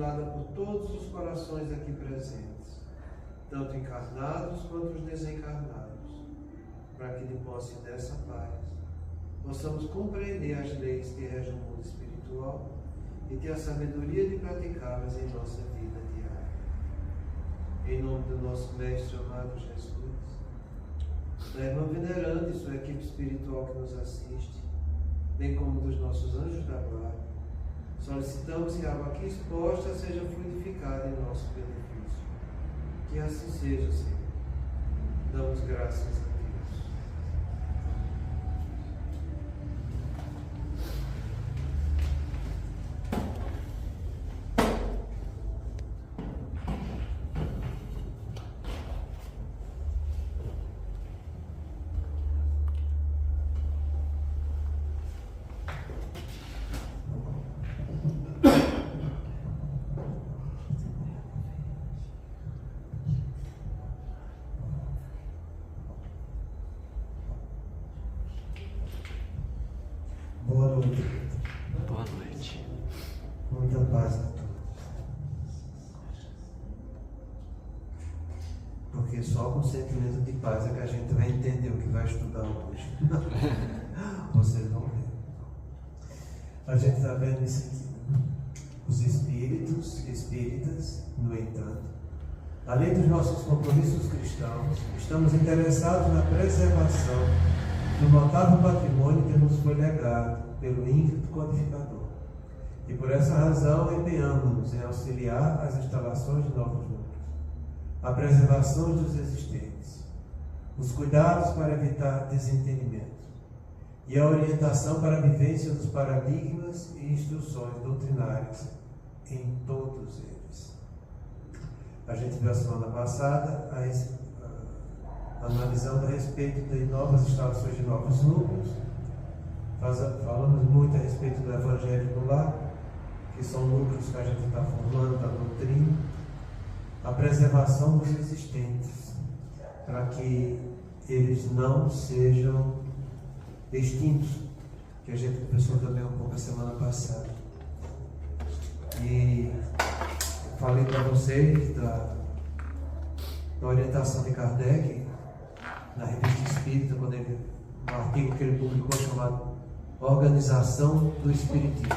assimilada por todos os corações aqui presentes, tanto encarnados quanto os desencarnados, para que de posse dessa paz possamos compreender as leis que regem o mundo espiritual e ter a sabedoria de praticá-las em nossa vida diária. Em nome do nosso Mestre amado Jesus, da irmã veneranda e sua equipe espiritual que nos assiste, bem como dos nossos anjos da guarda, solicitamos que a água aqui exposta seja fluidificada em nosso benefício. Que assim seja, Senhor. Damos graças a Deus. Boa noite. Boa noite. Muita paz a todos. Porque só com o sentimento de paz é que a gente vai entender o que vai estudar hoje. Vocês vão ver. A gente está vendo isso aqui. Os espíritas, no entanto, além dos nossos compromissos cristãos, estamos interessados na preservação do notável patrimônio que nos foi legado pelo ínclito codificador. E por essa razão empenhamos-nos em auxiliar as instalações de novos núcleos, a preservação dos existentes, os cuidados para evitar desentendimento e a orientação para a vivência dos paradigmas e instruções doutrinárias em todos eles. A gente viu a semana passada analisando a respeito de novas instalações de novos núcleos. Falamos muito a respeito do Evangelho no Lar, que são núcleos que a gente está formando da doutrina, a preservação dos existentes, para que eles não sejam extintos, que a gente conversou também um pouco a semana passada. E falei para vocês da orientação de Kardec na Revista Espírita, um artigo que ele publicou chamado Organização do Espiritismo.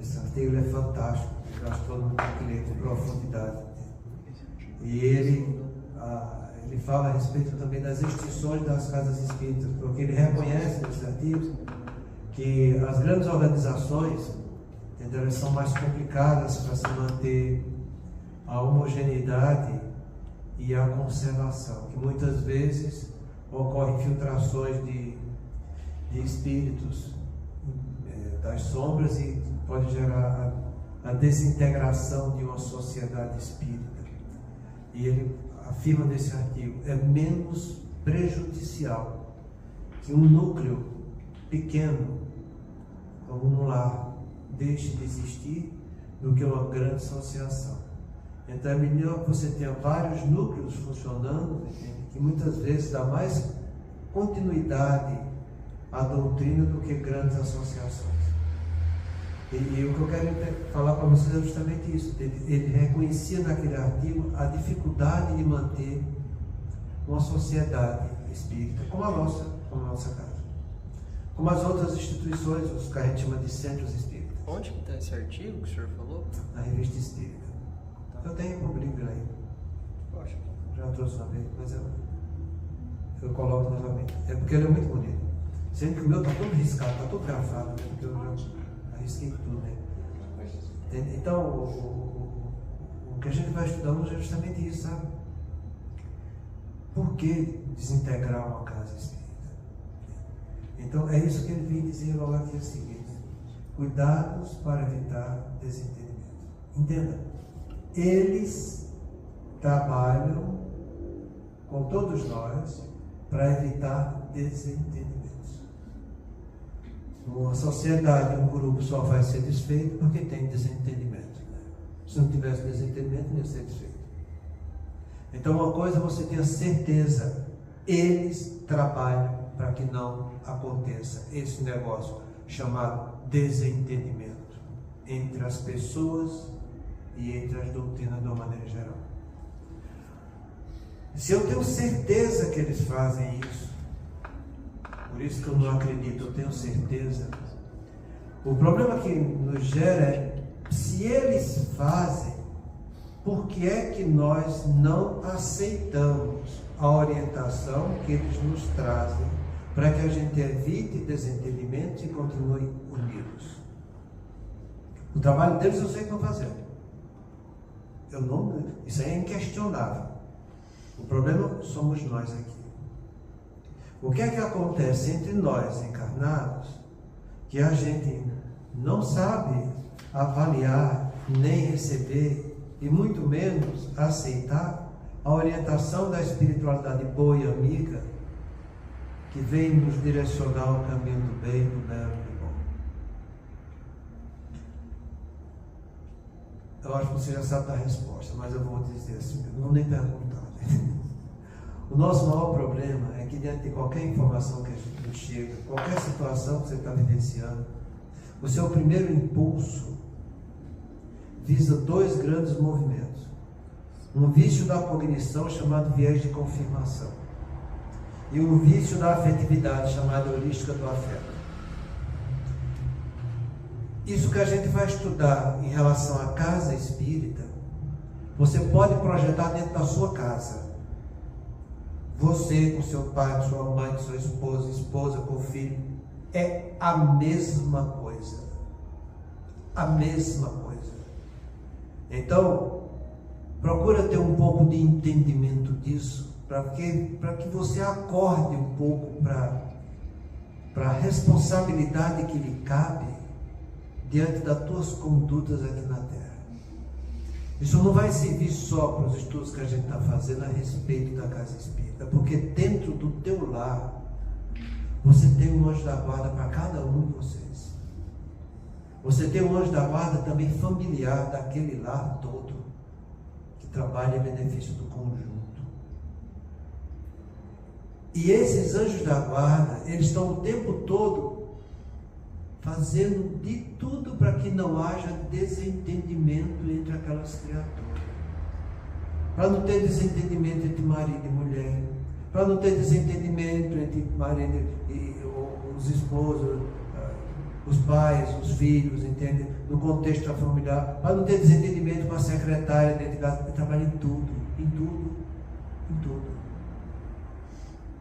Esse artigo é fantástico, eu acho que todo mundo tem que ler com profundidade. E ele fala a respeito também das extinções das casas espíritas, porque ele reconhece nesse artigo que as grandes organizações, elas são mais complicadas para se manter a homogeneidade e a conservação, que muitas vezes ocorrem filtrações de espíritos das sombras e pode gerar a desintegração de uma sociedade espírita. E ele afirma nesse artigo, é menos prejudicial que um núcleo pequeno, como um lar, deixe de existir do que uma grande associação. Então é melhor que você tenha vários núcleos funcionando, que muitas vezes dá mais continuidade à doutrina do que grandes associações. E o que eu quero falar para vocês é justamente isso. Ele reconhecia naquele artigo a dificuldade de manter uma sociedade espírita como a nossa casa, como as outras instituições, os que a gente chama de centros espíritas. Onde que está esse artigo que o senhor falou? Na Revista Espírita. Tá. Eu tenho um livro aí. Poxa. Já trouxe uma vez, mas eu coloco novamente. É porque ele é muito bonito. Sendo que o meu está todo riscado, está todo grafado, né? Porque eu já arrisquei tudo, né? Então, o que a gente vai estudar hoje é justamente isso, sabe? Por que desintegrar uma casa espírita? Então, é isso que ele vem dizer logo aqui o seguinte: cuidados para evitar desentendimento. Entenda, eles trabalham com todos nós para evitar desentendimentos. Uma sociedade, um grupo só vai ser desfeito porque tem desentendimento, né? Se não tivesse desentendimento, não ia ser desfeito. Então, uma coisa você tenha certeza: eles trabalham para que não aconteça esse negócio chamado desentendimento. entre as pessoas e entre as doutrinas de uma maneira geral. Se eu tenho certeza que eles fazem isso, por isso que eu não acredito, eu tenho certeza. O problema que nos gera é, se eles fazem, por que é que nós não aceitamos a orientação que eles nos trazem para que a gente evite desentendimentos e continue unidos? O trabalho deles eu sei que estão fazendo. Isso aí é inquestionável. O problema somos nós aqui. O que é que acontece entre nós encarnados que a gente não sabe avaliar, nem receber e muito menos aceitar a orientação da espiritualidade boa e amiga que vem nos direcionar ao caminho do bem, do belo e do bom? Eu acho que você já sabe da resposta, mas eu vou dizer assim, não vou nem perguntar. O nosso maior problema é que diante de qualquer informação que a gente nos chega, qualquer situação que você está vivenciando, o seu primeiro impulso visa dois grandes movimentos. Um vício da cognição chamado viés de confirmação e um vício da afetividade chamado heurística do afeto. Isso que a gente vai estudar em relação à casa espírita, você pode projetar dentro da sua casa. Você com seu pai, com sua mãe, com sua esposa, esposa com o filho, é a mesma coisa. A mesma coisa. Então, procura ter um pouco de entendimento disso, para que você acorde um pouco para a responsabilidade que lhe cabe diante das tuas condutas aqui na Terra. Isso não vai servir só para os estudos que a gente está fazendo a respeito da casa espírita, porque dentro do teu lar, você tem um anjo da guarda para cada um de vocês. Você tem um anjo da guarda também familiar daquele lar todo, que trabalha em benefício do conjunto. E esses anjos da guarda, eles estão o tempo todo fazendo de tudo para que não haja desentendimento entre aquelas criaturas. Para não ter desentendimento entre marido e mulher, para não ter desentendimento entre marido e os esposos, os pais, os filhos, entende? No contexto familiar, para não ter desentendimento com a secretária dentro de casa. Ele trabalha em tudo, em tudo, em tudo.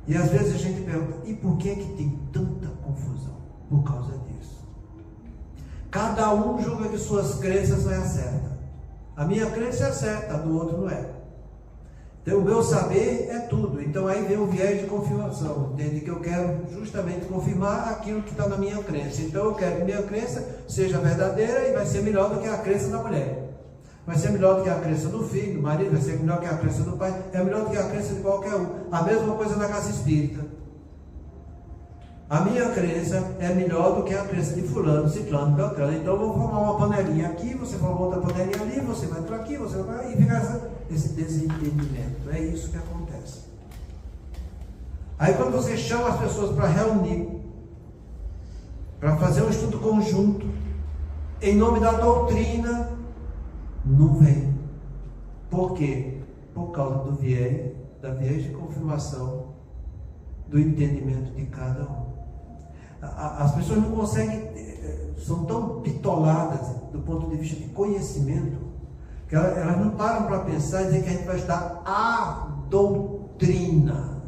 E às vezes a gente pergunta, e por que é que tem tanta confusão? Por causa disso. Cada um julga que suas crenças é a certa. A minha crença é certa, a do outro não é. Então o meu saber é tudo. Então aí vem o viés de confirmação, entende? Que eu quero justamente confirmar aquilo que está na minha crença. Então eu quero que minha crença seja verdadeira e vai ser melhor do que a crença da mulher. Vai ser melhor do que a crença do filho, do marido, vai ser melhor do que a crença do pai, é melhor do que a crença de qualquer um. A mesma coisa na casa espírita. A minha crença é melhor do que a crença de fulano, ciclano, beltrano. Então eu vou formar uma panelinha aqui, você forma outra panelinha ali, você vai para aqui, você vai para e fica esse desentendimento. É isso que acontece. Aí quando você chama as pessoas para reunir, para fazer um estudo conjunto, em nome da doutrina, não vem. Por quê? Por causa do viés, da viés de confirmação, do entendimento de cada um. As pessoas não conseguem, são tão bitoladas do ponto de vista de conhecimento, que elas não param para pensar e dizer que a gente vai estudar a doutrina.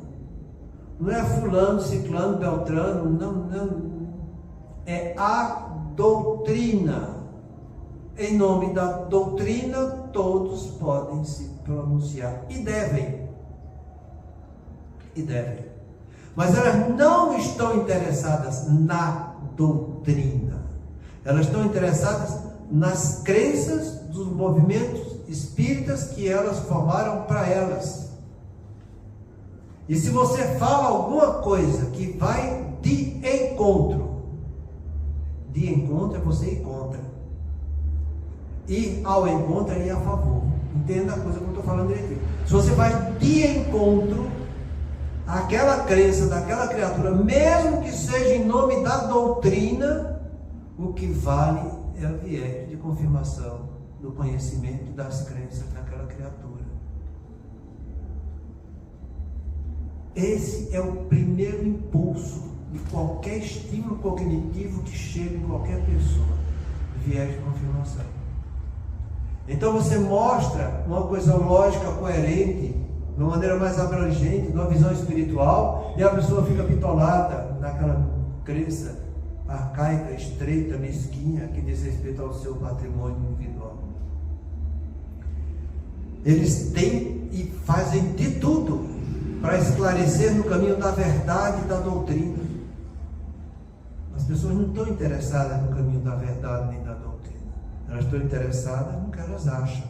Não é fulano, ciclano, beltrano, não. É a doutrina. Em nome da doutrina, todos podem se pronunciar. E devem. Mas elas não estão interessadas na doutrina. Elas estão interessadas nas crenças dos movimentos espíritas que elas formaram para elas. E se você fala alguma coisa que vai de encontro é você ir contra. E ao encontro é ir a favor. Entenda a coisa que eu estou falando aqui. Se você vai de encontro àquela crença daquela criatura, mesmo que seja em nome da doutrina, o que vale é o viés de confirmação do conhecimento das crenças daquela criatura. Esse é o primeiro impulso de qualquer estímulo cognitivo que chega em qualquer pessoa, viés de confirmação. Então você mostra uma coisa lógica, coerente, de uma maneira mais abrangente, de uma visão espiritual, e a pessoa fica bitolada naquela crença arcaica, estreita, mesquinha, que diz respeito ao seu patrimônio individual. Eles têm e fazem de tudo para esclarecer no caminho da verdade e da doutrina. As pessoas não estão interessadas no caminho da verdade nem da doutrina. Elas estão interessadas no que elas acham,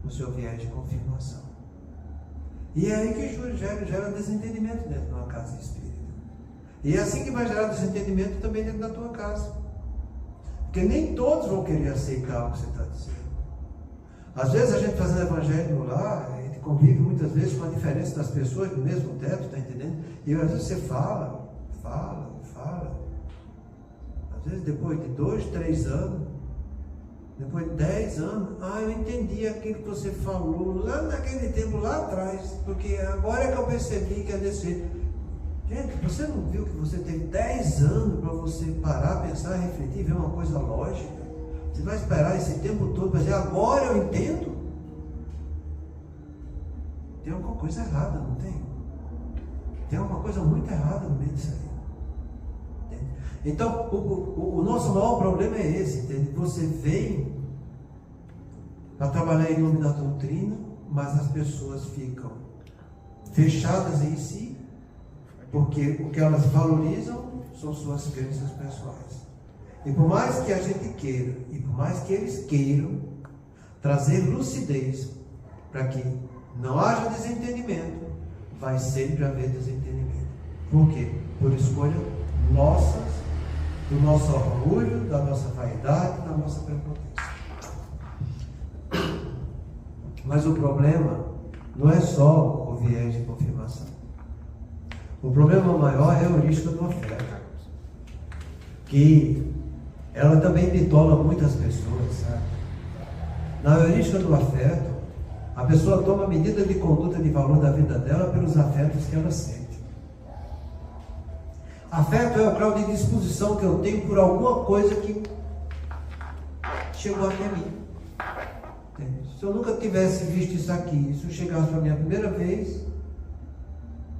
no seu viés de confirmação. E é aí que gera desentendimento dentro de uma casa espírita. E é assim que vai gerar desentendimento também dentro da tua casa. Porque nem todos vão querer aceitar o que você está dizendo. Às vezes a gente fazendo evangelho lá, a gente convive muitas vezes com a diferença das pessoas do mesmo teto, está entendendo? E às vezes você fala. Às vezes depois de 2, 3 anos, depois de 10 anos, eu entendi aquilo que você falou lá naquele tempo, lá atrás, porque agora é que eu percebi que é desse jeito. Gente, você não viu que você teve 10 anos para você parar, pensar, refletir, ver uma coisa lógica? Você vai esperar esse tempo todo para dizer, agora eu entendo? Tem alguma coisa errada, não tem? Tem alguma coisa muito errada no meio disso aí. Entende? Então, o nosso maior problema é esse, entende? Você vem para trabalhar em nome da doutrina, mas as pessoas ficam fechadas em si, porque o que elas valorizam são suas crenças pessoais. E por mais que a gente queira, e por mais que eles queiram trazer lucidez para que não haja desentendimento, vai sempre haver desentendimento. Por quê? Por escolha nossas, do nosso orgulho, da nossa vaidade, da nossa prepotência. Mas o problema não é só o viés de confirmação. O problema maior é a heurística do afeto, que ela também bitola muitas pessoas, sabe? Na heurística do afeto, a pessoa toma medida de conduta de valor da vida dela pelos afetos que ela sente. Afeto é o grau de disposição que eu tenho por alguma coisa que chegou até mim. Se eu nunca tivesse visto isso aqui, isso chegasse para mim a primeira vez,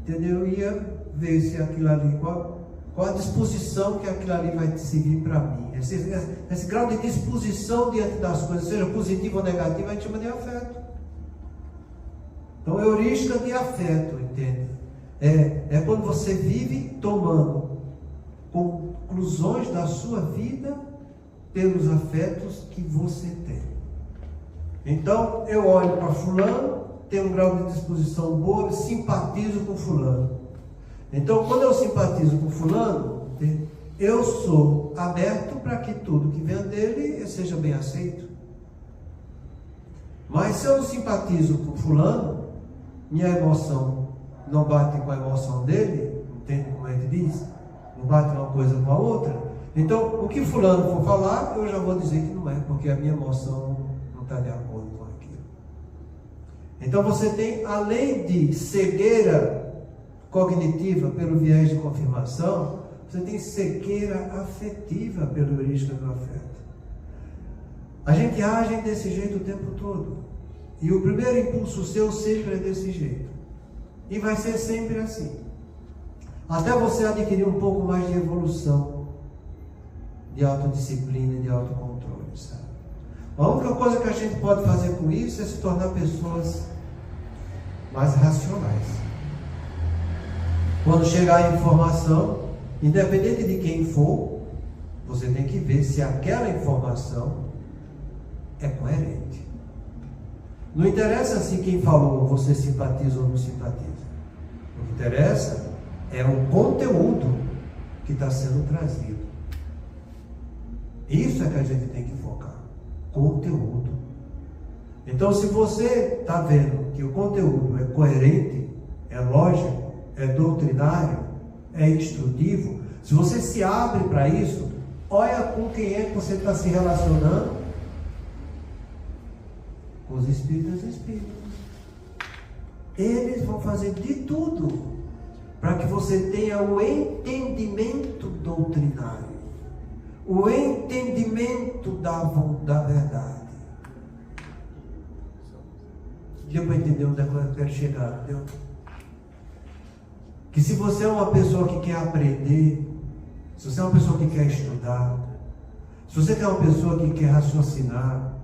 entendeu? Eu ia ver se aquilo ali, qual a disposição que aquilo ali vai servir para mim. Esse grau de disposição diante das coisas, seja positivo ou negativo, a gente chama de afeto. Então, heurística de afeto, entende? É quando você vive tomando conclusões da sua vida pelos afetos que você tem. Então, eu olho para fulano, tenho um grau de disposição boa, simpatizo com fulano. Então, quando eu simpatizo com fulano, eu sou aberto para que tudo que venha dele seja bem aceito. Mas se eu não simpatizo com fulano, minha emoção não bate com a emoção dele, entende como a gente diz? Não bate uma coisa com a outra. Então, o que fulano for falar, eu já vou dizer que não é, porque a minha emoção não está de acordo com aquilo. Então você tem, além de cegueira cognitiva pelo viés de confirmação, você tem cegueira afetiva pela heurística do afeto. A gente age desse jeito o tempo todo. E o primeiro impulso seu sempre é desse jeito. E vai ser sempre assim. Até você adquirir um pouco mais de evolução, de autodisciplina e de autocontrole, sabe? A única coisa que a gente pode fazer com isso é se tornar pessoas mais racionais. Quando chegar a informação, independente de quem for, você tem que ver se aquela informação é coerente. Não interessa se quem falou você simpatiza ou não simpatiza. O que interessa é o conteúdo que está sendo trazido. Isso é que a gente tem que focar. Conteúdo. Então, se você está vendo que o conteúdo é coerente, é lógico, é doutrinário, é instrutivo, se você se abre para isso, Olha com quem é que você está se relacionando. Com os espíritos e espíritos. Eles vão fazer de tudo para que você tenha o entendimento doutrinário, o entendimento da verdade. Deu para entender onde é que eu quero chegar, entendeu? Que se você é uma pessoa que quer aprender, se você é uma pessoa que quer estudar, se você é uma pessoa que quer raciocinar,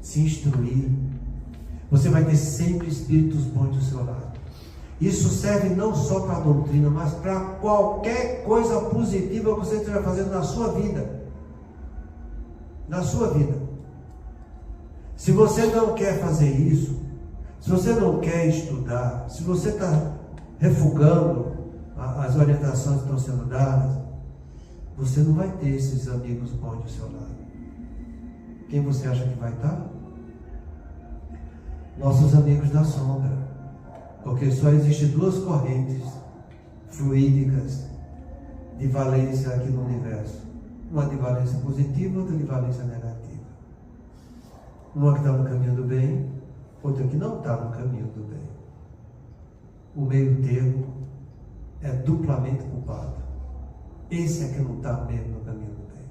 se instruir, você vai ter sempre espíritos bons do seu lado. Isso serve não só para a doutrina, mas para qualquer coisa positiva que você esteja fazendo na sua vida. Na sua vida. Se você não quer fazer isso, se você não quer estudar, se você está refugando as orientações que estão sendo dadas, você não vai ter esses amigos bons do seu lado. Quem você acha que vai estar? Nossos amigos da sombra. Porque só existem duas correntes fluídicas de valência aqui no universo. Uma de valência positiva, outra de valência negativa. Uma que está no caminho do bem, outra que não está no caminho do bem. O meio termo é duplamente culpado. Esse é que não está mesmo no caminho do bem.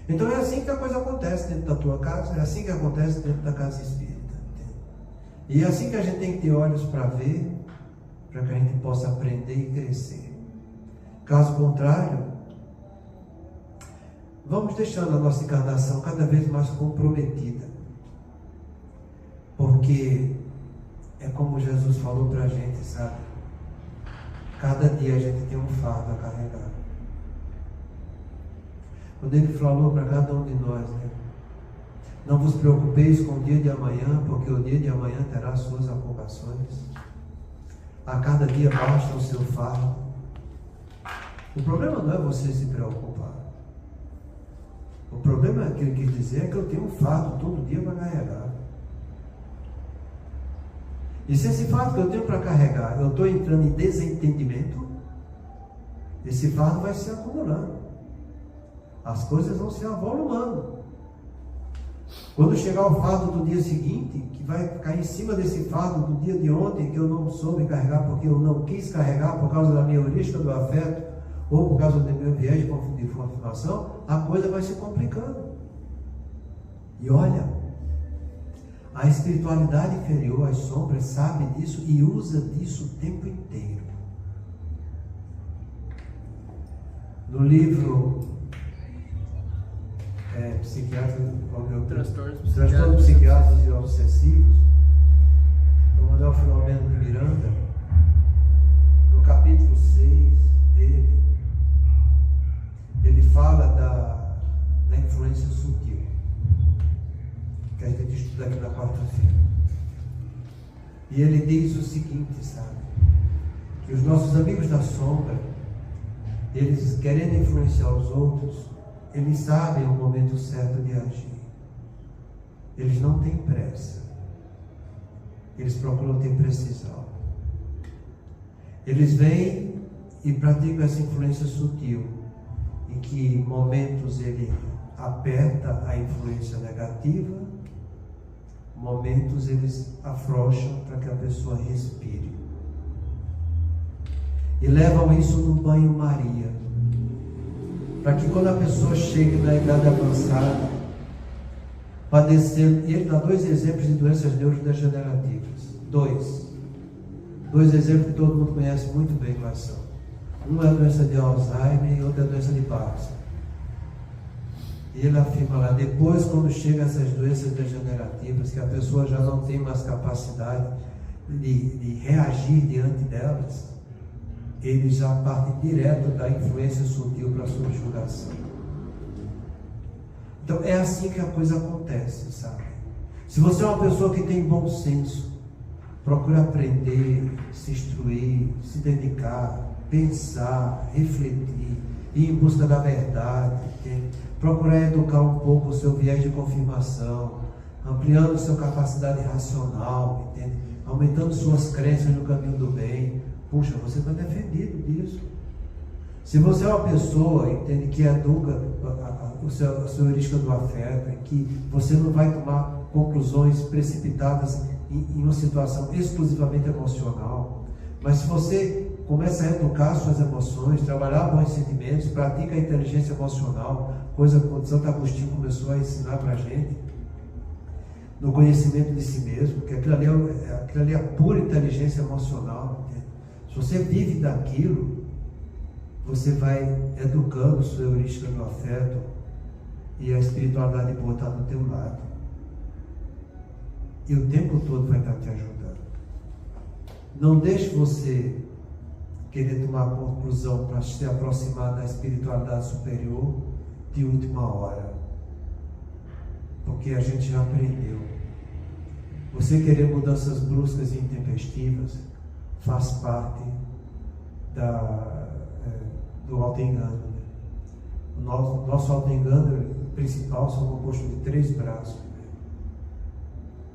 Então é assim que a coisa acontece dentro da tua casa, é assim que acontece dentro da casa espírita. E é assim que a gente tem que ter olhos para ver, para que a gente possa aprender e crescer. Caso contrário, vamos deixando a nossa encarnação cada vez mais comprometida. Porque é como Jesus falou para a gente, sabe? Cada dia a gente tem um fardo a carregar. Quando ele falou para cada um de nós, né? Não vos preocupeis com o dia de amanhã, porque o dia de amanhã terá suas ocupações. A cada dia basta o seu fardo. O problema não é você se preocupar. O problema é que ele quis dizer é que eu tenho um fardo todo dia para carregar. E se esse fardo que eu tenho para carregar, eu estou entrando em desentendimento, esse fardo vai se acumulando. As coisas vão se avolumando. Quando chegar o fardo do dia seguinte, que vai cair em cima desse fardo do dia de ontem, que eu não soube carregar porque eu não quis carregar por causa da minha heurística do afeto, ou por causa do meu viés de confirmação, a coisa vai se complicando. E olha, a espiritualidade inferior, as sombras, sabe disso e usa disso o tempo inteiro. No livro Transtornos Psiquiátricos e Obsessivos, do Manuel Filomeno de Miranda, no capítulo 6 dele, ele fala da influência sutil, que a gente estuda aqui na quarta-feira. E ele diz o seguinte, sabe? Que os nossos amigos da sombra, eles querendo influenciar os outros, eles sabem o momento certo de agir. Eles não têm pressa. Eles procuram ter precisão. Eles vêm e praticam essa influência sutil, em que momentos ele aperta a influência negativa, momentos eles afrouxam para que a pessoa respire. E levam isso no banho-maria, para que quando a pessoa chegue na idade avançada, padecendo, ele dá dois exemplos de doenças neurodegenerativas. Dois exemplos que todo mundo conhece muito bem quais são. Um é a doença de Alzheimer e outro é a doença de Parkinson. E ele afirma lá, depois quando chegam essas doenças degenerativas, que a pessoa já não tem mais capacidade de reagir diante delas, eles já partem direto da influência sutil para a subjugação. Então é assim que a coisa acontece, sabe? Se você é uma pessoa que tem bom senso, procura aprender, se instruir, se dedicar, pensar, refletir, ir em busca da verdade, entende? Procurar educar um pouco o seu viés de confirmação, ampliando sua capacidade racional, entende? Aumentando suas crenças no caminho do bem. Puxa, você está defendido disso. Se você é uma pessoa, entende, que educa a sua heurística do afeto, que você não vai tomar conclusões precipitadas em uma situação exclusivamente emocional, mas se você começa a educar suas emoções, trabalhar bons sentimentos, pratica a inteligência emocional, coisa que o Santo Agostinho começou a ensinar para a gente, no conhecimento de si mesmo, que aquilo ali é a pura inteligência emocional, entende? Se você vive daquilo, você vai educando sua heurística do afeto e a espiritualidade boa está do teu lado. E o tempo todo vai estar te ajudando. Não deixe você querer tomar conclusão para se aproximar da espiritualidade superior de última hora. Porque a gente já aprendeu. Você querer mudanças bruscas e intempestivas faz parte do auto-engano. O nosso auto-engano principal são composto de 3 braços.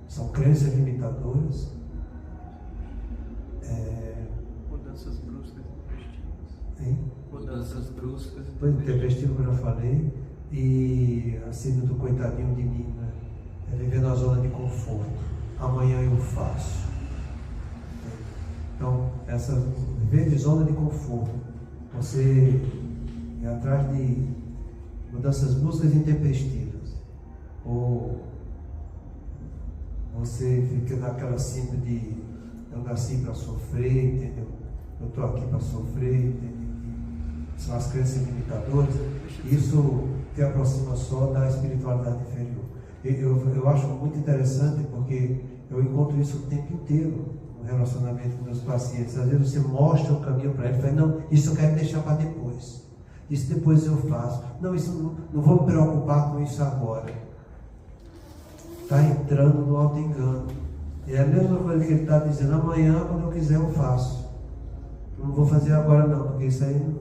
São crenças limitadoras, Mudanças bruscas e intempestivas. Mudanças bruscas. Foi intempestivo que eu já falei. E a síndrome do coitadinho de mim, né? É viver na zona de conforto. Amanhã eu faço. Então, viver de zona de conforto, você é atrás de mudanças bruscas e intempestivas, ou você fica naquela síndrome de eu nasci para sofrer, entendeu? Eu estou aqui para sofrer, entendeu? São as crenças limitadoras. Isso te aproxima só da espiritualidade inferior. Eu acho muito interessante porque eu encontro isso o tempo inteiro no relacionamento com meus pacientes. Às vezes você mostra o caminho para ele e fala, não, isso eu quero deixar para depois. Isso depois eu faço. Não, isso não vou me preocupar com isso agora. Está entrando no auto-engano. É a mesma coisa que ele está dizendo, amanhã quando eu quiser eu faço. Não vou fazer agora não, porque isso aí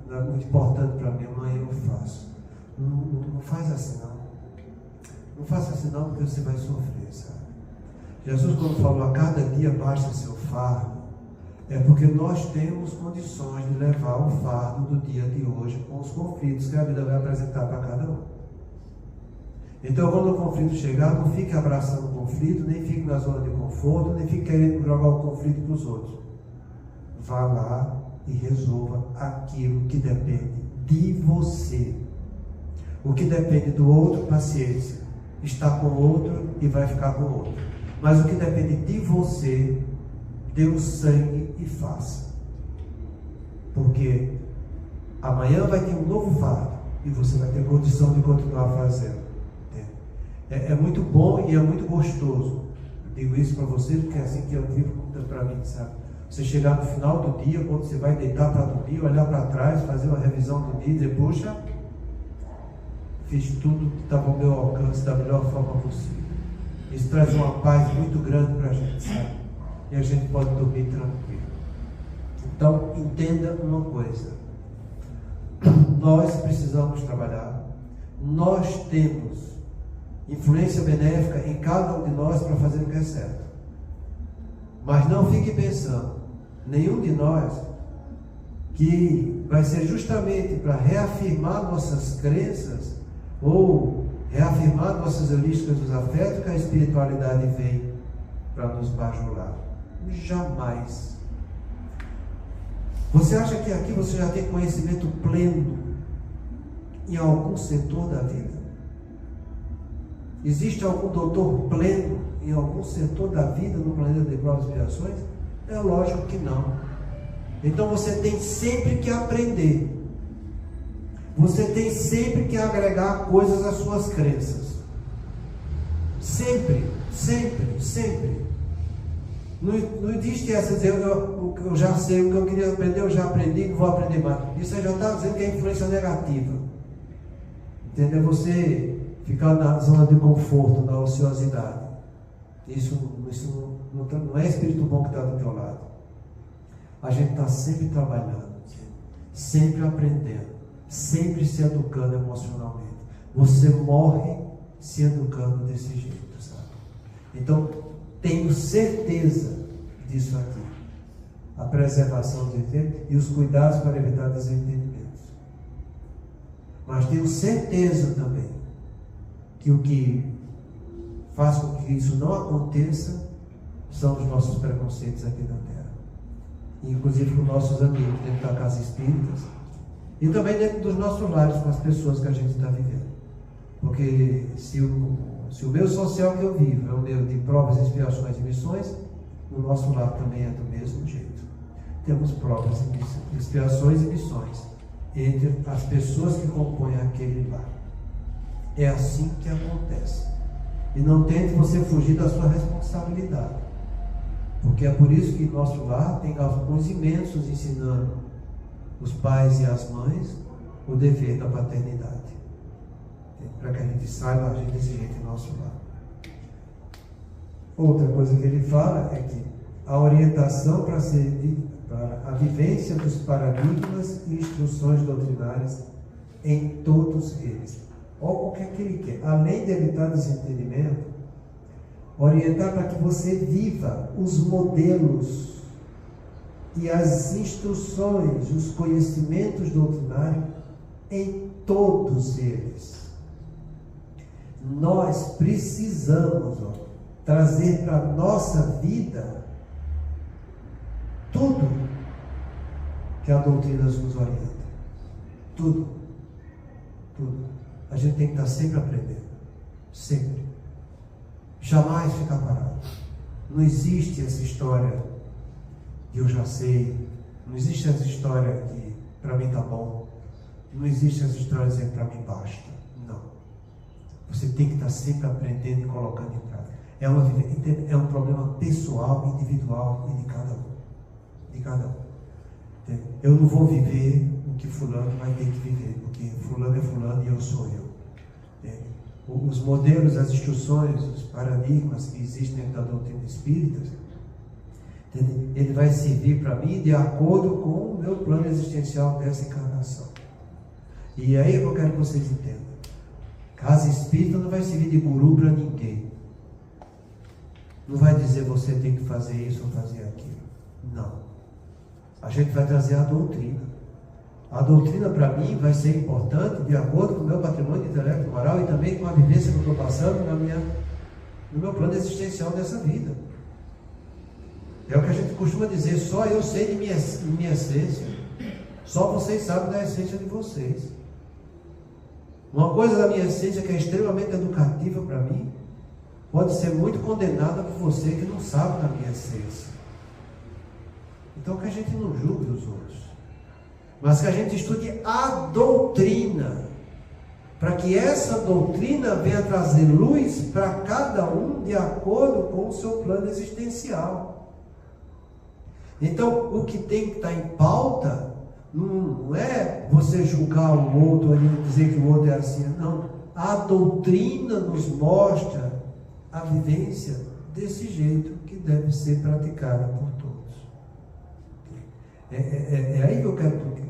não é muito importante para mim, amanhã eu faço. Não faz assim não. Não faça assim não, porque você vai sofrer, sabe? Jesus, quando falou a cada dia baixa seu fardo, é porque nós temos condições de levar o fardo do dia de hoje com os conflitos que a vida vai apresentar para cada um. Então, quando o conflito chegar, não fique abraçando o conflito, nem fique na zona de conforto, nem fique querendo jogar o conflito para os outros. Vá lá e resolva aquilo que depende de você. O que depende do outro, paciência. Está com o outro e vai ficar com o outro. Mas o que depende de você, dê o sangue e faça. Porque amanhã vai ter um novo fardo e você vai ter condição de continuar fazendo. É muito bom e é muito gostoso. Eu digo isso para vocês porque é assim que eu vivo para mim, sabe? Você chegar no final do dia, quando você vai deitar para dormir, olhar para trás, fazer uma revisão do dia e dizer, poxa, fiz tudo que estava ao meu alcance da melhor forma possível. Isso traz uma paz muito grande para a gente, sabe? E a gente pode dormir tranquilo. Então, entenda uma coisa. Nós precisamos trabalhar. Nós temos influência benéfica em cada um de nós para fazer o que é certo. Mas não fique pensando, nenhum de nós, que vai ser justamente para reafirmar nossas crenças ou reafirmar nossas heurísticas dos afetos que a espiritualidade vem para nos bajular. Jamais. Você acha que aqui você já tem conhecimento pleno em algum setor da vida? Existe algum doutor pleno em algum setor da vida no planeta de provas e expiações? É lógico que não. Então você tem sempre que aprender. Você tem sempre que agregar coisas às suas crenças. Sempre, sempre, sempre. Não existe essa dizer, eu já sei o que eu queria aprender, eu já aprendi, não vou aprender mais. Isso aí já está dizendo que é influência negativa. Entendeu? Você ficar na zona de conforto, na ociosidade. Isso não é espírito bom que está do teu lado. A gente está sempre trabalhando, sempre aprendendo, sempre se educando emocionalmente. Você morre se educando desse jeito, sabe? Então, tenho certeza disso aqui. A preservação do entendimento e os cuidados para evitar desentendimento. Mas tenho certeza também que o que faz com que isso não aconteça são os nossos preconceitos aqui na Terra. Inclusive com nossos amigos dentro da casa espírita e também dentro dos nossos lares com as pessoas que a gente está vivendo. Porque se o meu social que eu vivo é o meu de provas, expiações e missões, o nosso lar também é do mesmo jeito. Temos provas, expiações e missões entre as pessoas que compõem aquele lar. É assim que acontece. E não tente você fugir da sua responsabilidade. Porque é por isso que nosso lar tem alguns imensos ensinando os pais e as mães o dever da paternidade. Para que a gente saiba agir desse jeito em nosso lar. Outra coisa que ele fala é que a orientação para a vivência dos paradigmas e instruções doutrinárias em todos eles. Olha o que é que ele quer. Além de evitar desentendimento, orientar para que você viva os modelos e as instruções, os conhecimentos doutrinários em todos eles. Nós precisamos trazer para a nossa vida tudo que a doutrina nos orienta. Tudo. A gente tem que estar sempre aprendendo. Sempre. Jamais ficar parado. Não existe essa história de eu já sei. Não existe essa história de para mim tá bom. Não existe essa história de dizer para mim basta. Não. Você tem que estar sempre aprendendo e colocando em prática. É um problema pessoal, individual e de cada um. De cada um. Eu não vou viver o que fulano vai ter que viver, porque fulano é fulano e eu sou eu. Os modelos, as instruções, os paradigmas que existem dentro da doutrina espírita, ele vai servir para mim de acordo com o meu plano existencial dessa encarnação. E aí eu quero que vocês entendam. Casa espírita não vai servir de guru para ninguém. Não vai dizer você tem que fazer isso ou fazer aquilo. Não. A gente vai trazer a doutrina. A doutrina para mim vai ser importante de acordo com o meu patrimônio de intelecto moral e também com a vivência que eu estou passando no meu plano existencial dessa vida. É o que a gente costuma dizer, só eu sei de minha essência. Só vocês sabem da essência de vocês. Uma coisa da minha essência que é extremamente educativa para mim, pode ser muito condenada por você que não sabe da minha essência. Então que a gente não julgue os outros, mas que a gente estude a doutrina, para que essa doutrina venha trazer luz para cada um de acordo com o seu plano existencial. Então o que tem que estar em pauta não é você julgar o outro e dizer que o outro é assim, não. A doutrina nos mostra a vivência desse jeito que deve ser praticada por todos. É aí que eu quero que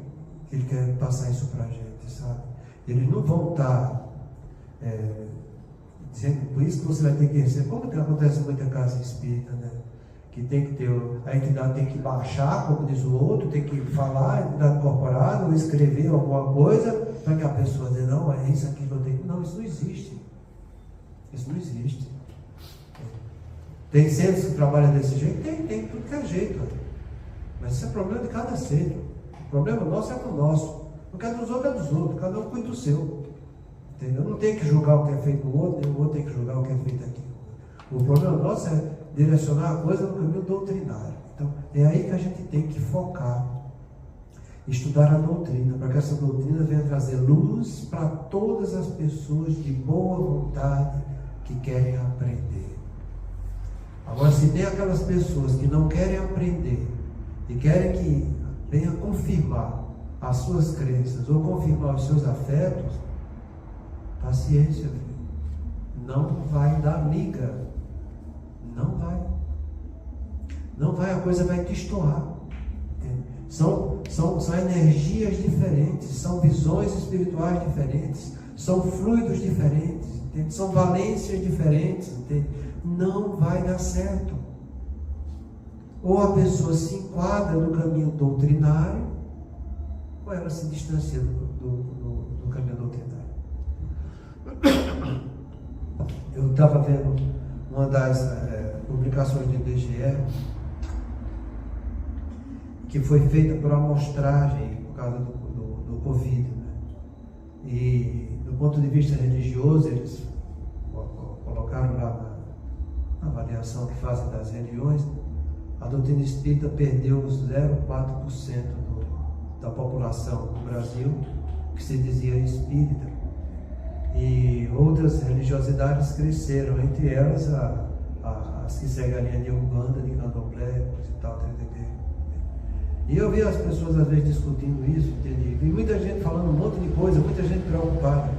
ele quer passar isso para a gente, sabe? Eles não vão estar dizendo, por isso que você vai ter que receber, como que acontece muita casa espírita, né? Que tem que ter, a entidade tem que baixar, como diz o outro, tem que falar, a entidade corporal, ou escrever alguma coisa, para que a pessoa diga, não, é isso aqui que eu tenho. Não, isso não existe. Isso não existe. Tem centros que trabalham desse jeito? Tem tudo que é jeito. Mas isso é problema de cada centro. O problema nosso é pro nosso. O que é dos outros é dos outros. Cada um cuida do seu. Entendeu? Não tem que julgar o que é feito no outro, nem o outro tem que julgar o que é feito aqui. O problema nosso é direcionar a coisa no caminho doutrinário. Então, é aí que a gente tem que focar. Estudar a doutrina, para que essa doutrina venha trazer luz para todas as pessoas de boa vontade que querem aprender. Agora, se tem aquelas pessoas que não querem aprender e querem que venha confirmar as suas crenças ou confirmar os seus afetos, paciência, filho. Não vai dar liga. Não vai. Não vai, a coisa vai te estourar. São energias diferentes, são visões espirituais diferentes, são fluidos diferentes, entende? São valências diferentes, entende? Não vai dar certo. Ou a pessoa se enquadra no caminho doutrinário, ou ela se distancia do caminho doutrinário. Eu estava vendo uma das publicações do IBGE, que foi feita por amostragem por causa do Covid, né? E do ponto de vista religioso, eles colocaram lá na avaliação que fazem das religiões, a doutrina espírita perdeu 0,4% da população do Brasil que se dizia espírita, e outras religiosidades cresceram, entre elas as que seguem a linha de Umbanda, de Candomblé e tal, e eu vi as pessoas às vezes discutindo isso, entende? E muita gente falando um monte de coisa, muita gente preocupada,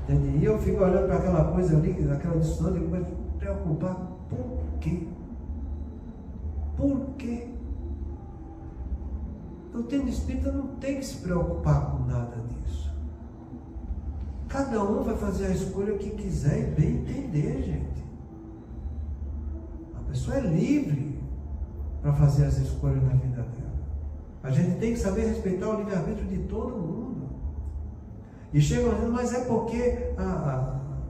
entende? E eu fico olhando para aquela coisa ali, aquela discussão, e digo, mas preocupar por quê? Por quê? A doutrina espírita não tem que se preocupar com nada disso. Cada um vai fazer a escolha que quiser e bem entender, gente. A pessoa é livre para fazer as escolhas na vida dela. A gente tem que saber respeitar o livre-arbítrio de todo mundo. E chegam dizendo, mas é porque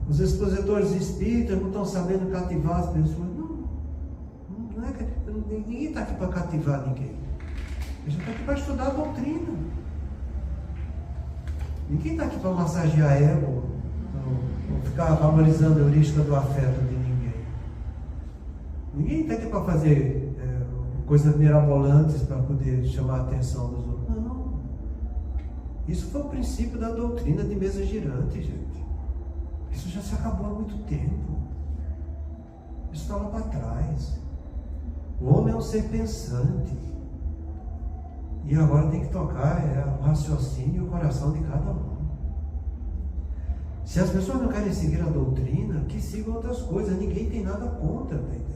os expositores espíritas não estão sabendo cativar as pessoas. Não é que ninguém está aqui para cativar ninguém. A gente está aqui para estudar a doutrina. Ninguém está aqui para massagear ego, ou ficar valorizando a heurística do afeto de ninguém. Ninguém está aqui para fazer coisas mirabolantes para poder chamar a atenção dos outros. Não. Isso foi o princípio da doutrina de mesa girante, gente. Isso já se acabou há muito tempo. Isso está lá para trás. O homem é um ser pensante. E agora tem que tocar o raciocínio e o coração de cada um. Se as pessoas não querem seguir a doutrina, que sigam outras coisas. Ninguém tem nada contra, tá entendendo?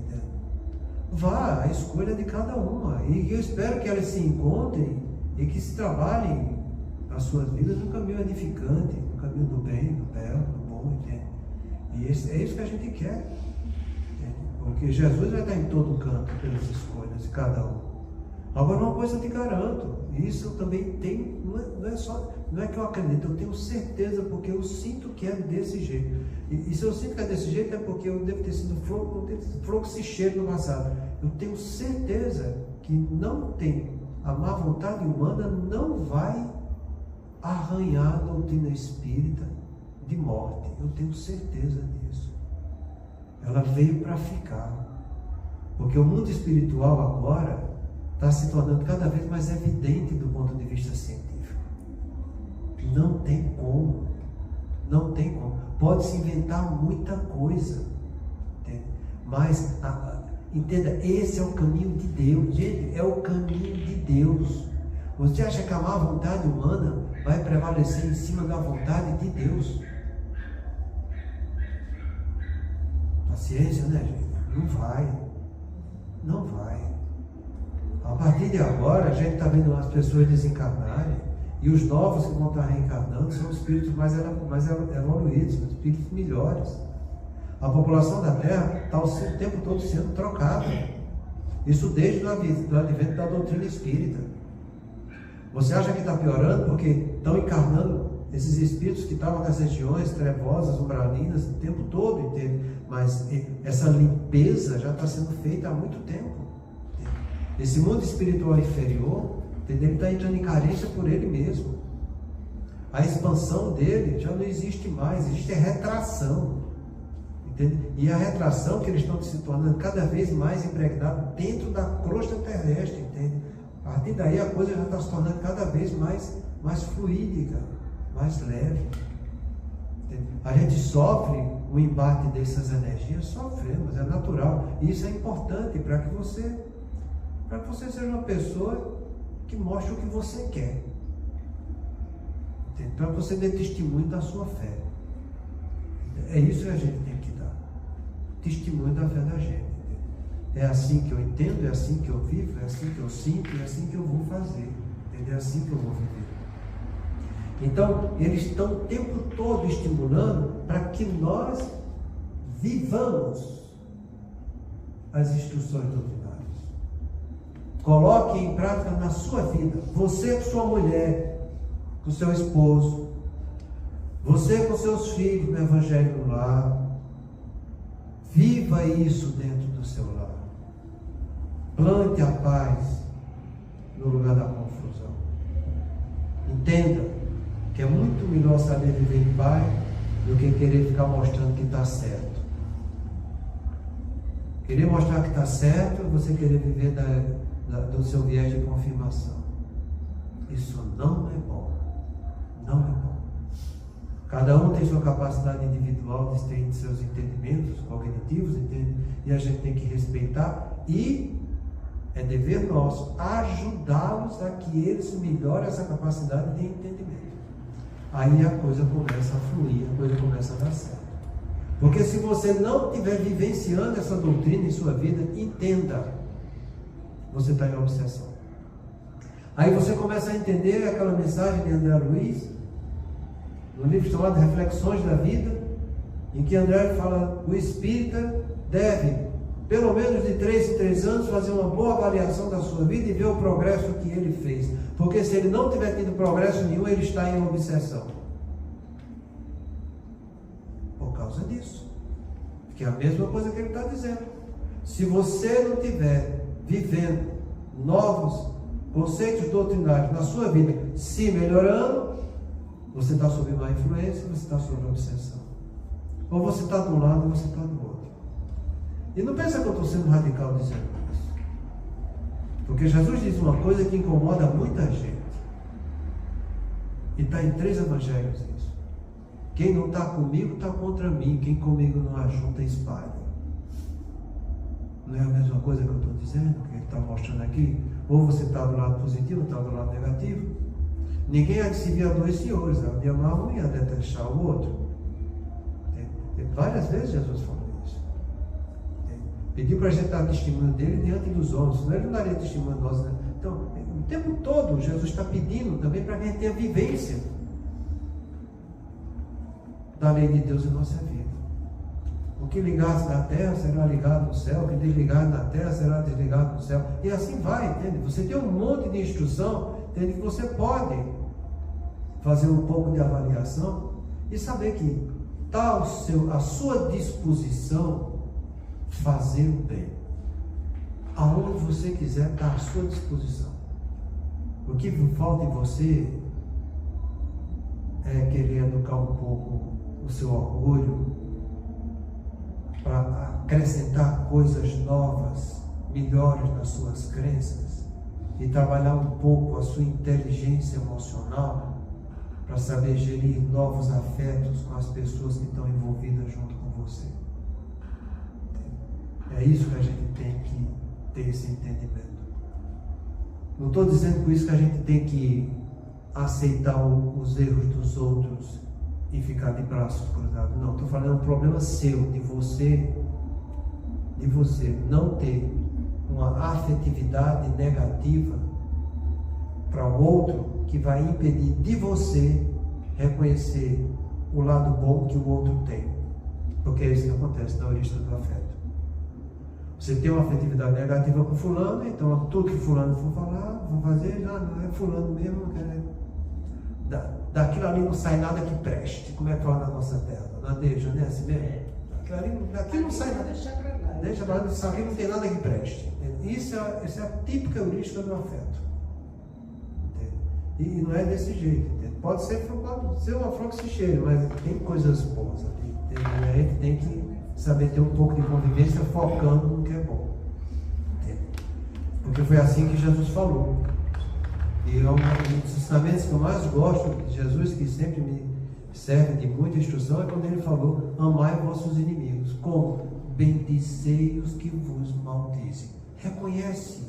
Vá, a escolha de cada uma. E eu espero que elas se encontrem e que se trabalhem as suas vidas no caminho edificante, no caminho do bem, do belo, do bom, entende? E é isso que a gente quer. Entende? Porque Jesus vai estar em todo canto pelas escolhas de cada um. Agora, uma coisa eu te garanto, isso eu também tenho, não é que eu acredito, eu tenho certeza, porque eu sinto que é desse jeito. E se eu sinto que é desse jeito, é porque eu devo ter sido fluxicheiro no passado. Eu tenho certeza que não tem, a má vontade humana não vai arranhar a doutrina espírita de morte. Eu tenho certeza disso. Ela veio para ficar. Porque o mundo espiritual agora está se tornando cada vez mais evidente do ponto de vista científico. Não tem como. Não tem como. Pode-se inventar muita coisa. Entende? Mas, entenda, esse é o caminho de Deus. Gente, é o caminho de Deus. Você acha que a má vontade humana vai prevalecer em cima da vontade de Deus? Paciência, né, gente? Não vai. Não vai. A partir de agora, a gente está vendo as pessoas desencarnarem, e os novos que vão estar reencarnando são espíritos mais evoluídos, espíritos melhores. A população da Terra está o tempo todo sendo trocada. Isso desde o advento da doutrina espírita. Você acha que está piorando porque estão encarnando esses espíritos que estavam nas regiões trevosas, umbralinas, o tempo todo, entende? Mas essa limpeza já está sendo feita há muito tempo. Esse mundo espiritual inferior, ele está entrando em carência por ele mesmo. A expansão dele já não existe mais, existe a retração. Entende? E a retração que eles estão se tornando cada vez mais impregnados dentro da crosta terrestre. Entende? A partir daí a coisa já está se tornando cada vez mais fluídica, mais leve. Entende? A gente sofre o embate dessas energias, sofremos, é natural. E isso é importante para que você seja uma pessoa que mostre o que você quer. Para você dê testemunho da sua fé. É isso que a gente tem que dar. Testemunho da fé da gente. É assim que eu entendo, é assim que eu vivo, é assim que eu sinto, é assim que eu vou fazer. É assim que eu vou viver. Então, eles estão o tempo todo estimulando para que nós vivamos as instruções doutrinárias. Coloque em prática na sua vida. Você com sua mulher, com seu esposo, Você com seus filhos no Evangelho no lar, viva isso dentro do seu lar. Plante a paz no lugar da confusão. Entenda que é muito melhor saber viver em paz do que querer ficar mostrando que está certo. Querer mostrar que está certo é você querer viver do seu viés de confirmação. Isso não é bom. Não é bom. Cada um tem sua capacidade individual, tem seus entendimentos cognitivos, entende? E a gente tem que respeitar, e é dever nosso ajudá-los a que eles melhorem essa capacidade de entendimento. Aí a coisa começa a fluir, a coisa começa a dar certo. Porque se você não estiver vivenciando essa doutrina em sua vida, entenda, você está em obsessão. Aí você começa a entender aquela mensagem de André Luiz, no livro chamado Reflexões da Vida, em que André fala: o espírita deve, pelo menos de 3 em 3 anos, fazer uma boa avaliação da sua vida e ver o progresso que ele fez. Porque se ele não tiver tido progresso nenhum, ele está em obsessão. Por causa disso. Que é a mesma coisa que ele está dizendo. Se você não tiver vivendo novos conceitos doutrinários na sua vida, se melhorando, você está sob má influência, você está sob obsessão. Ou você está de um lado ou você está do outro. E não pensa que eu estou sendo radical dizendo isso. Porque Jesus diz uma coisa que incomoda muita gente. E está em 3 evangelhos isso. Quem não está comigo está contra mim. Quem comigo não ajunta, espalha. Não é a mesma coisa que eu estou dizendo, que ele está mostrando aqui? Ou você está do lado positivo, ou está do lado negativo. Ninguém há de servir a 2 senhores, há de amar um e há de detestar o outro. Várias vezes Jesus falou isso. Pediu para a gente dar testemunho dele diante dos homens, senão ele não daria testemunho de nós. Né? Então, o tempo todo, Jesus está pedindo também para que a gente tenha vivência da lei de Deus em nossa vida. O que ligasse na terra será ligado no céu, o que desligar na terra será desligado no céu. E assim vai, entende? Você tem um monte de instrução, entende? Que você pode fazer um pouco de avaliação e saber que está à sua disposição fazer o bem. Aonde você quiser, está à sua disposição. O que falta em você é querer educar um pouco o seu orgulho para acrescentar coisas novas, melhores nas suas crenças, e trabalhar um pouco a sua inteligência emocional para saber gerir novos afetos com as pessoas que estão envolvidas junto com você. É isso que a gente tem que ter esse entendimento. Não estou dizendo com isso que a gente tem que aceitar os erros dos outros e ficar de braços cruzados. Não, estou falando um problema seu, de você não ter uma afetividade negativa para o outro, que vai impedir de você reconhecer o lado bom que o outro tem. Porque é isso que acontece na origem do afeto. Você tem uma afetividade negativa com fulano, então tudo que fulano for falar, vou fazer, não é fulano mesmo, não quer. Daquilo ali não sai nada que preste. Como é que fala na nossa terra? Na deixa, né? Assim mesmo? Daqui não sai nada. Deixa para lá, aqui não tem nada que preste. Isso é a típica heurística do afeto. E não é desse jeito. Pode ser uma flor que se cheire, mas tem coisas boas ali. A gente tem que saber ter um pouco de convivência focando no que é bom. Porque foi assim que Jesus falou. E é um dos ensinamentos que eu mais gosto de Jesus, que sempre me serve de muita instrução, é quando ele falou: amai vossos inimigos. Como? Bendizei os que vos maldizem. Reconhece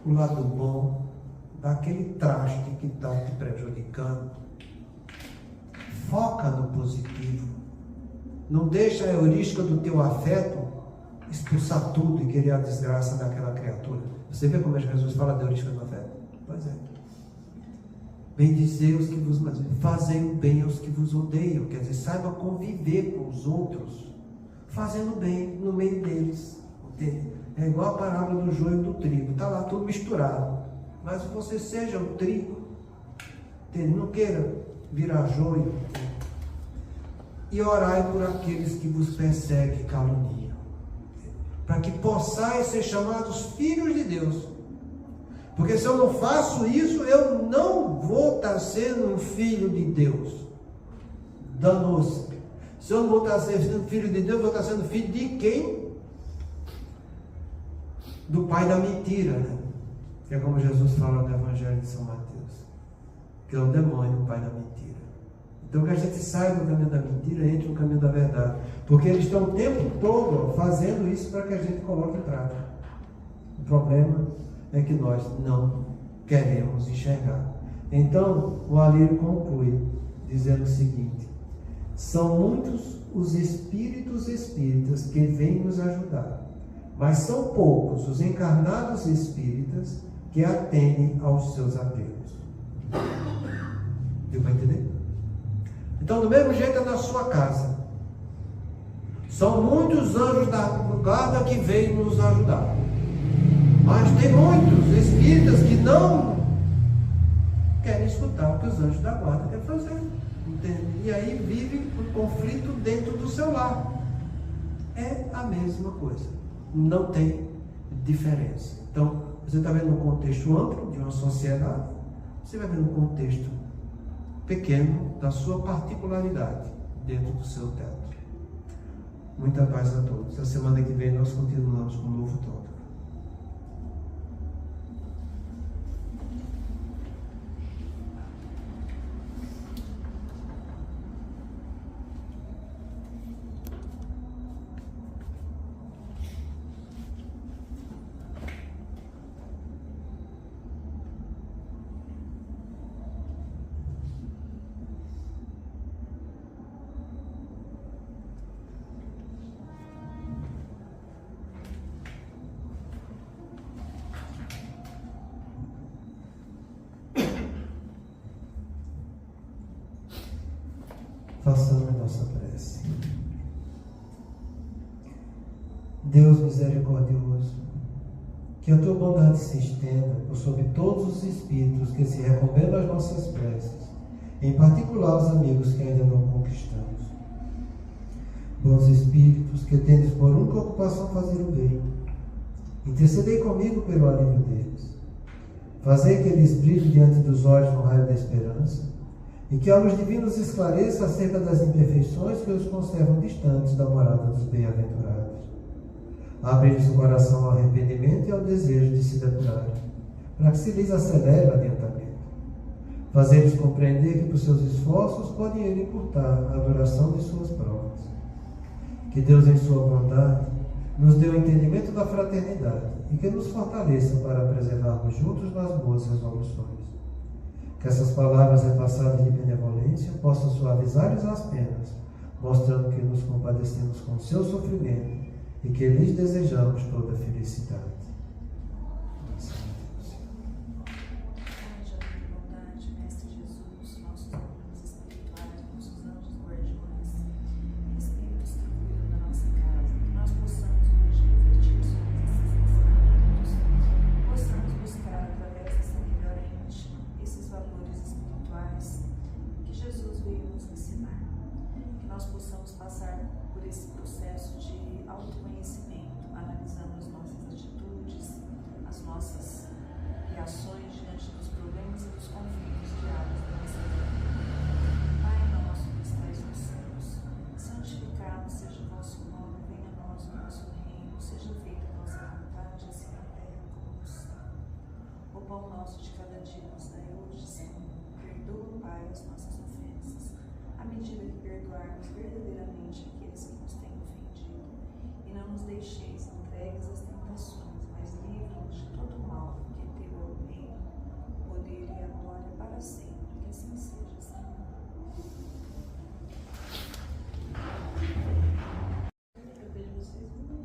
o lado bom daquele traste que está te prejudicando. Foca no positivo. Não deixa a heurística do teu afeto expulsar tudo e querer a desgraça daquela criatura. Você vê como Jesus fala da heurística do afeto? Pois é. Bendizei os que vos maldizem, fazei o bem aos que vos odeiam. Quer dizer, saiba conviver com os outros, fazendo bem no meio deles. Entende? É igual a parábola do joio e do trigo. Está lá tudo misturado. Mas você seja o trigo. Entende? Não queira virar joio. e orai por aqueles que vos perseguem e caluniam, para que possais ser chamados filhos de Deus. Porque se eu não faço isso, eu não vou estar sendo um filho de Deus. Danou-se. Se eu não vou estar sendo filho de Deus, eu vou estar sendo filho de quem? Do pai da mentira, né? Que é como Jesus fala no Evangelho de São Mateus, que é o demônio, o pai da mentira. Então que a gente saia do caminho da mentira e entre no caminho da verdade, porque eles estão o tempo todo fazendo isso para que a gente coloque em prática. O problema é que nós não queremos enxergar. Então o Alírio conclui dizendo o seguinte: são muitos os espíritos espíritas que vêm nos ajudar, mas são poucos os encarnados espíritas que atendem aos seus apelos. Deu para entender? Então, do mesmo jeito é na sua casa. São muitos anjos da guarda que vêm nos ajudar, mas tem muitos espíritas que não querem escutar o que os anjos da guarda querem fazer. Entende? E aí vive um conflito dentro do seu lar. É a mesma coisa. Não tem diferença. Então, você está vendo um contexto amplo de uma sociedade, você vai ver um contexto pequeno da sua particularidade dentro do seu teto. Muita paz a todos. A semana que vem nós continuamos com um novo tópico. Façamos a nossa prece. Deus misericordioso, que a tua bondade se estenda por sobre todos os espíritos que se recomendam às nossas preces, em particular os amigos que ainda não conquistamos. Bons espíritos, que tendes por única ocupação fazer o bem, intercedei comigo pelo alívio deles. Fazei que eles brilhem diante dos olhos no raio da esperança, e que a luz divina os esclareça acerca das imperfeições que os conservam distantes da morada dos bem-aventurados. Abre-lhes o coração ao arrependimento e ao desejo de se depurarem, para que se lhes acelere o adiantamento. Fazei-lhes compreender que por seus esforços podem eles encurtar a duração de suas provas. Que Deus, em sua bondade, nos dê o entendimento da fraternidade e que nos fortaleça para preservarmos juntos nas boas resoluções. Que essas palavras repassadas de benevolência possam suavizar-lhes as penas, mostrando que nos compadecemos com o seu sofrimento e que lhes desejamos toda a felicidade.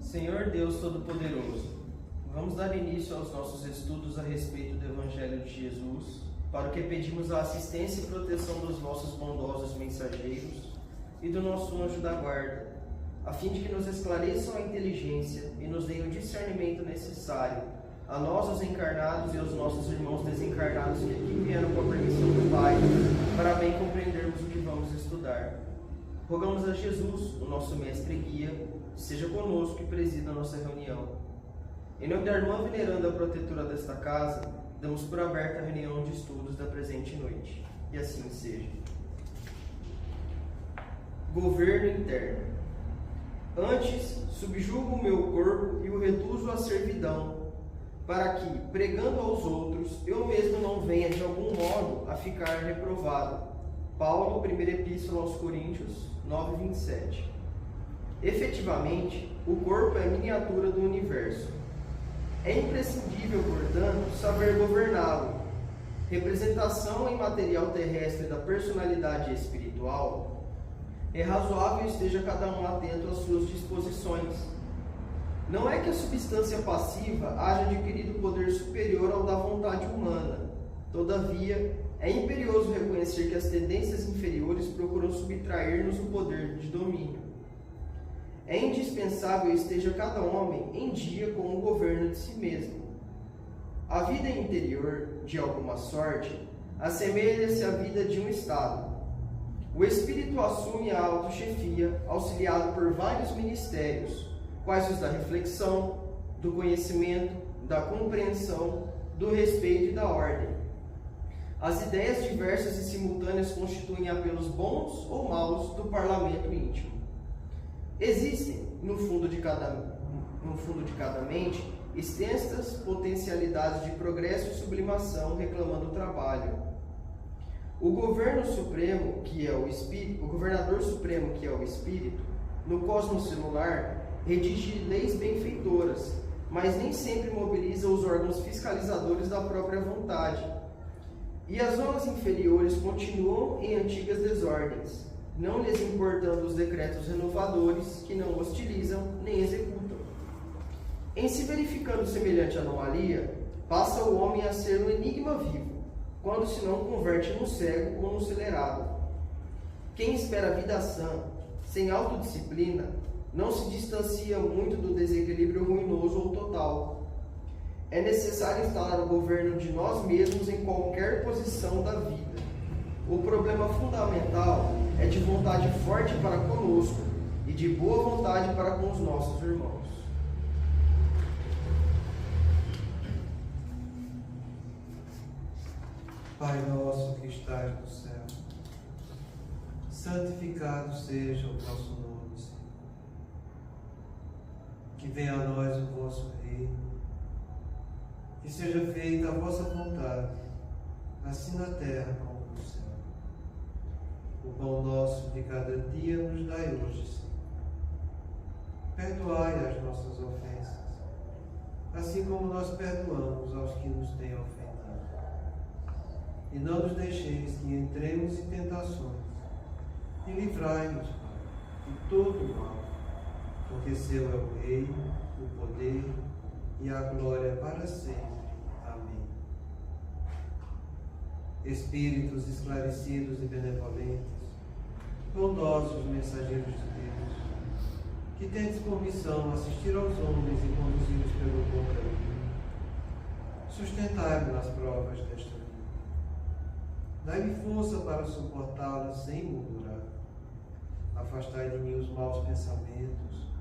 Senhor Deus Todo-Poderoso, vamos dar início aos nossos estudos a respeito do Evangelho de Jesus, para o que pedimos a assistência e proteção dos vossos bondosos mensageiros e do nosso anjo da guarda, a fim de que nos esclareçam a inteligência e nos deem o discernimento necessário, a nós os encarnados e aos nossos irmãos desencarnados que aqui vieram com a permissão do Pai, para bem compreendermos o que vamos estudar. Rogamos a Jesus, o nosso mestre e guia, seja conosco e presida a nossa reunião. Em nome da irmã veneranda protetora desta casa, damos por aberta a reunião de estudos da presente noite. E assim seja. Governo interno. Antes, subjugo o meu corpo e o reduzo à servidão, para que, pregando aos outros, eu mesmo não venha de algum modo a ficar reprovado. Paulo, 1ª Epístola aos Coríntios, 9:27. Efetivamente, o corpo é a miniatura do universo. É imprescindível, portanto, saber governá-lo. Representação em material terrestre da personalidade espiritual, é razoável esteja cada um atento às suas disposições. Não é que a substância passiva haja adquirido poder superior ao da vontade humana. Todavia, é imperioso reconhecer que as tendências inferiores procuram subtrair-nos o poder de domínio. É indispensável esteja cada homem em dia com o governo de si mesmo. A vida interior, de alguma sorte, assemelha-se à vida de um Estado. O espírito assume a autochefia, auxiliado por vários ministérios, quais os da reflexão, do conhecimento, da compreensão, do respeito e da ordem. As ideias diversas e simultâneas constituem apelos bons ou maus do parlamento íntimo. Existem, no fundo de cada mente, extensas potencialidades de progresso e sublimação reclamando o trabalho. O governador supremo, que é o espírito, no cosmos celular, redige leis benfeitoras, mas nem sempre mobiliza os órgãos fiscalizadores da própria vontade. E as zonas inferiores continuam em antigas desordens, não lhes importando os decretos renovadores que não hostilizam nem executam. Em se verificando semelhante anomalia, passa o homem a ser um enigma vivo, quando se não converte num cego ou num celerado. Quem espera a vida sã, sem autodisciplina, não se distancia muito do desequilíbrio ruinoso ou total. É necessário instalar o governo de nós mesmos em qualquer posição da vida. O problema fundamental é de vontade forte para conosco e de boa vontade para com os nossos irmãos. Pai nosso que estás no céu, santificado seja o vosso nome, Senhor. Que venha a nós o vosso reino, que seja feita a vossa vontade, assim na terra como no céu. O pão nosso de cada dia nos dai hoje, Senhor. Perdoai as nossas ofensas, assim como nós perdoamos aos que nos têm ofendido. E não nos deixeis que entremos em tentações, e livrai-nos, Pai, de todo o mal, porque seu é o reino, o poder e a glória para sempre. Amém. Espíritos esclarecidos e benevolentes, bondosos mensageiros de Deus, que tendes por missão assistir aos homens e conduzi-los pelo bom caminho, sustentai-me nas provas desta vida. Dai-me força para suportá-las sem murmurar. Afastai de mim os maus pensamentos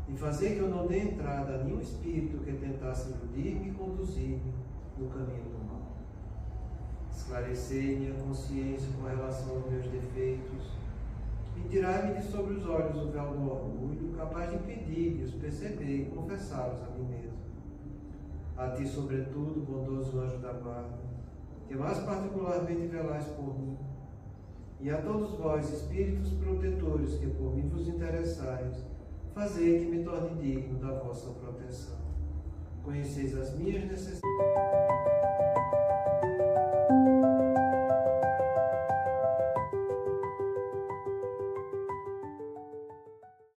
e fazei que eu não dê entrada a nenhum espírito que tentasse iludir-me e conduzir-me no caminho do mal. Esclarecei minha consciência com relação aos meus defeitos e tirai-me de sobre os olhos o véu do orgulho, capaz de impedir-me-os perceber e confessá-los a mim mesmo. A ti, sobretudo, bondoso anjo da guarda, que mais particularmente velais por mim, e a todos vós, espíritos protetores, que por mim vos interessais, fazei que me torne digno da vossa proteção. Conheceis as minhas necessidades.